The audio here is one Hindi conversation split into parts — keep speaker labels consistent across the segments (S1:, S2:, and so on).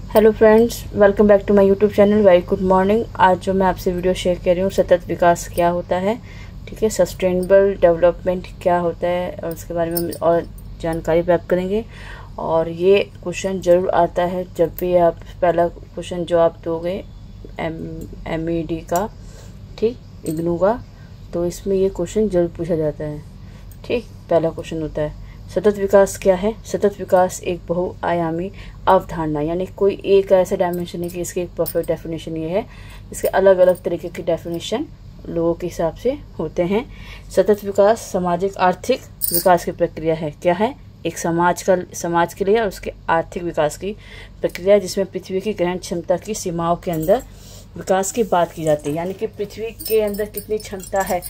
S1: Hello friends, welcome back to my YouTube channel. Very good morning. आज जो मैं आपसे वीडियो शेयर कर रही हूँ, सतत विकास क्या होता है, ठीक है, सस्टेनेबल डेवलपमेंट क्या होता है, और उसके बारे में हम और जानकारी प्राप्त करेंगे। और ये क्वेश्चन ज़रूर आता है जब भी आप पहला क्वेश्चन जो आप दोगे MED का, ठीक, इग्नू का, तो इसमें ये क्वेश्चन ज़रूर पूछा जाता है। ठीक, पहला क्वेश्चन होता है सतत विकास क्या है। सतत विकास एक बहुआयामी अवधारणा, यानी कोई एक ऐसा डायमेंशन है कि इसकी एक परफेक्ट डेफिनेशन ये है। इसके अलग अलग तरीके की डेफिनेशन लोगों के हिसाब से होते हैं। सतत विकास सामाजिक आर्थिक विकास की प्रक्रिया है। क्या है? एक समाज के लिए और उसके आर्थिक विकास की प्रक्रिया, जिसमें पृथ्वी की ग्रहण क्षमता की सीमाओं के अंदर विकास की बात की जाती है। यानी कि पृथ्वी के अंदर कितनी क्षमता है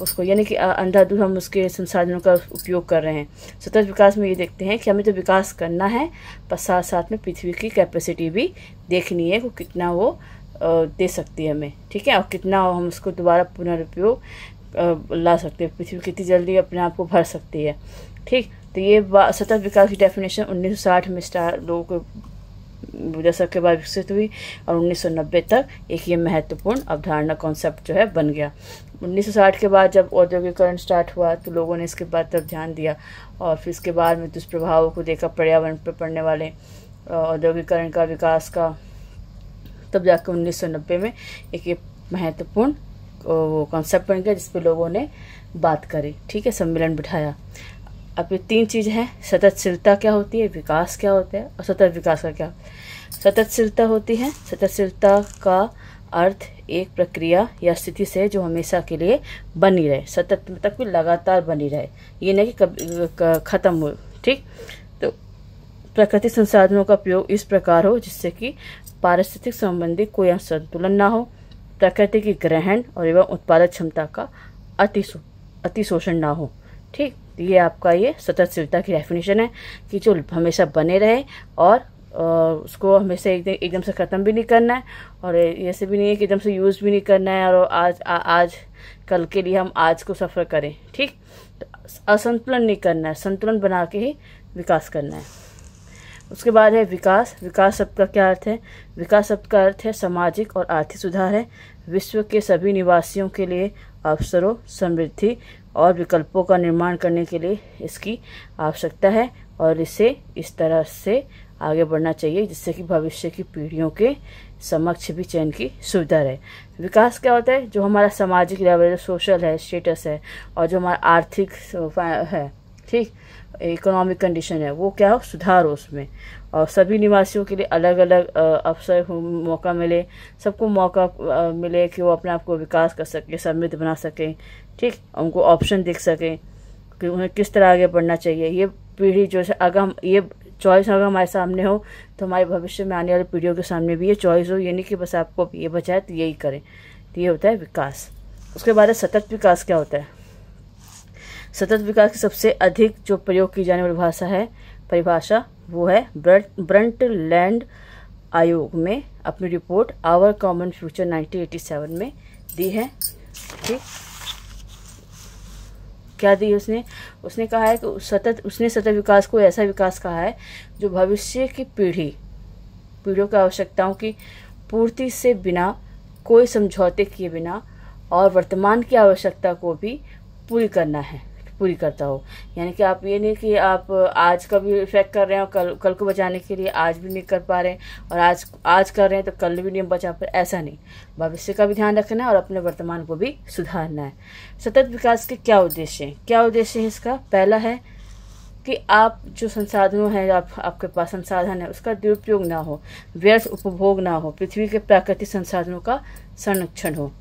S1: उसको, यानी कि अंधाधुंध हम उसके संसाधनों का उपयोग कर रहे हैं। सतत विकास में ये देखते हैं कि हमें तो विकास करना है, पर साथ साथ में पृथ्वी की कैपेसिटी भी देखनी है, वो कितना वो दे सकती है हमें, ठीक है, और कितना हम उसको दोबारा पुनरुपयोग ला सकते हैं, पृथ्वी कितनी जल्दी अपने आप को भर सकती है। ठीक, तो ये सतत विकास की डेफिनेशन 1960 में लोगों को दशक के बाद विकसित हुई, और 1990 तक एक ये महत्वपूर्ण अवधारणा कॉन्सेप्ट जो है बन गया। 1960 के बाद जब औद्योगिकरण स्टार्ट हुआ तो लोगों ने इसके बाद तरफ ध्यान दिया, और फिर इसके बाद में दुष्प्रभावों को देखा, पर्यावरण पर पड़ने वाले औद्योगिकरण का, विकास का, तब जाकर 1990 में एक ये महत्वपूर्ण वो कॉन्सेप्ट बन गया जिस पर लोगों ने बात करी, ठीक है, सम्मेलन बिठाया। अब ये तीन चीज़ है, सततशीलता क्या होती है, विकास क्या होता है, और सतत विकास का क्या। सततशीलता होती है, सततशीलता का अर्थ एक प्रक्रिया या स्थिति से जो हमेशा के लिए बनी रहे, सतत मतलब कि लगातार बनी रहे, ये नहीं कि कभी ख़त्म हो। ठीक, तो प्राकृतिक संसाधनों का उपयोग इस प्रकार हो जिससे कि पारिस्थितिक संबंधी कोई असंतुलन ना हो, प्रकृति की ग्रहण और एवं उत्पादक क्षमता का अतिशोषण ना हो। ठीक, ये आपका ये सततशीलता की डेफिनेशन है कि जो हमेशा बने रहे और उसको हमेशा एकदम से ख़त्म भी नहीं करना है, और ऐसे भी नहीं है कि एकदम से यूज़ भी नहीं करना है, और आज कल के लिए हम आज को सफ़र करें। ठीक, तो असंतुलन नहीं करना है, संतुलन बना के ही विकास करना है। उसके बाद है विकास। विकास शब्द का क्या अर्थ है? विकास शब्द का अर्थ है सामाजिक और आर्थिक सुधार है। विश्व के सभी निवासियों के लिए अवसरों, समृद्धि और विकल्पों का निर्माण करने के लिए इसकी आवश्यकता है, और इसे इस तरह से आगे बढ़ना चाहिए जिससे कि भविष्य की पीढ़ियों के समक्ष भी चयन की सुविधा रहे। विकास क्या होता है? जो हमारा सामाजिक लेवल, सोशल है, स्टेटस है, और जो हमारा आर्थिक है, ठीक, इकोनॉमिक कंडीशन है, वो क्या हो, सुधार हो उसमें, और सभी निवासियों के लिए अलग अलग अवसर मौका मिले, सबको मौका मिले कि वो अपने आप को विकास कर सके, समृद्ध बना सकें। ठीक, उनको ऑप्शन दिख सकें कि उन्हें किस तरह आगे बढ़ना चाहिए। ये पीढ़ी जो है, अगर हम ये चॉइस अगर हमारे सामने हो तो हमारे भविष्य में आने वाली पीढ़ियों के सामने भी ये चॉइस हो, ये नहीं कि बस आपको ये बचा है तो यही करें। तो ये होता है विकास। उसके बाद सतत विकास क्या होता है? सतत विकास की सबसे अधिक जो प्रयोग की जाने वाली परिभाषा वो है ब्रंटलैंड आयोग में अपनी रिपोर्ट आवर कॉमन फ्यूचर 1987 में दी है। ठीक, क्या दी उसने कहा है कि उसने सतत विकास को ऐसा विकास कहा है जो भविष्य की पीढ़ियों की आवश्यकताओं की पूर्ति से बिना कोई समझौते किए बिना और वर्तमान की आवश्यकता को भी पूरी करता हो। यानी कि आप ये नहीं कि आप आज का भी इफेक्ट कर रहे हैं और कल को बचाने के लिए आज भी नहीं कर पा रहे हैं, और आज कर रहे हैं तो कल भी नहीं बचा पा रहे, ऐसा नहीं। भविष्य का भी ध्यान रखना है और अपने वर्तमान को भी सुधारना है। सतत विकास के क्या उद्देश्य हैं? क्या उद्देश्य है इसका? पहला है कि आप जो संसाधनों हैं, आपके पास संसाधन है, उसका दुरुपयोग ना हो, व्यर्थ उपभोग ना हो, पृथ्वी के प्राकृतिक संसाधनों का संरक्षण हो।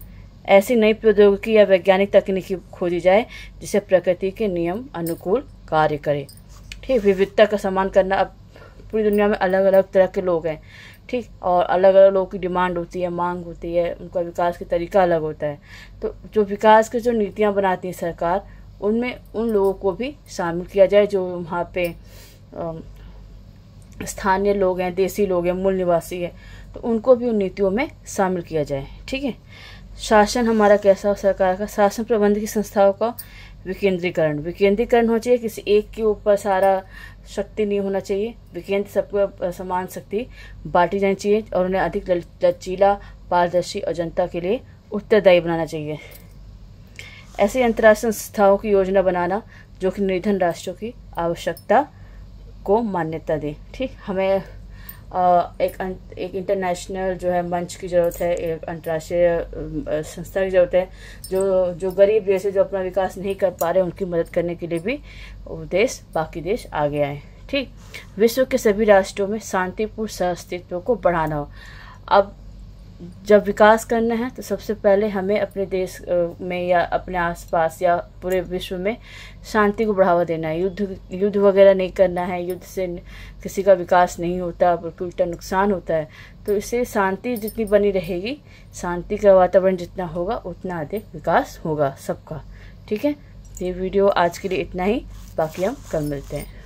S1: ऐसी नई प्रौद्योगिकी या वैज्ञानिक तकनीकी खोजी जाए जिससे प्रकृति के नियम अनुकूल कार्य करे। ठीक, विविधता का सम्मान करना। अब पूरी दुनिया में अलग अलग तरह के लोग हैं, ठीक, और अलग अलग लोगों की डिमांड होती है, मांग होती है, उनका विकास का तरीका अलग होता है। तो जो विकास की जो नीतियाँ बनाती है सरकार, उनमें उन लोगों को भी शामिल किया जाए जो वहाँ पे स्थानीय लोग हैं, देसी लोग हैं, मूल निवासी है, तो उनको भी उन नीतियों में शामिल किया जाए। ठीक है, शासन हमारा कैसा हो? सरकार का शासन प्रबंध की संस्थाओं का विकेंद्रीकरण होना चाहिए, किसी एक के ऊपर सारा शक्ति नहीं होना चाहिए। विकेंद्र सबको समान शक्ति बांटी जानी चाहिए और उन्हें अधिक लचीला, पारदर्शी और जनता के लिए उत्तरदायी बनाना चाहिए। ऐसी अंतर्राष्ट्रीय संस्थाओं की योजना बनाना जो कि निर्धन राष्ट्रों की आवश्यकता को मान्यता दे। ठीक, हमें एक इंटरनेशनल जो है मंच की ज़रूरत है, एक अंतर्राष्ट्रीय संस्था की ज़रूरत है जो गरीब देश है, जो अपना विकास नहीं कर पा रहे, उनकी मदद करने के लिए भी बाकी देश आगे आए। ठीक, विश्व के सभी राष्ट्रों में शांतिपूर्ण सहअस्तित्व को बढ़ाना हो। अब जब विकास करना है तो सबसे पहले हमें अपने देश में या अपने आसपास या पूरे विश्व में शांति को बढ़ावा देना है। युद्ध वगैरह नहीं करना है। युद्ध से किसी का विकास नहीं होता, बल्कि उल्टा नुकसान होता है। तो इससे शांति जितनी बनी रहेगी, शांति का वातावरण जितना होगा, उतना अधिक विकास होगा सबका। ठीक है, ये वीडियो आज के लिए इतना ही, बाकी हम कल मिलते हैं।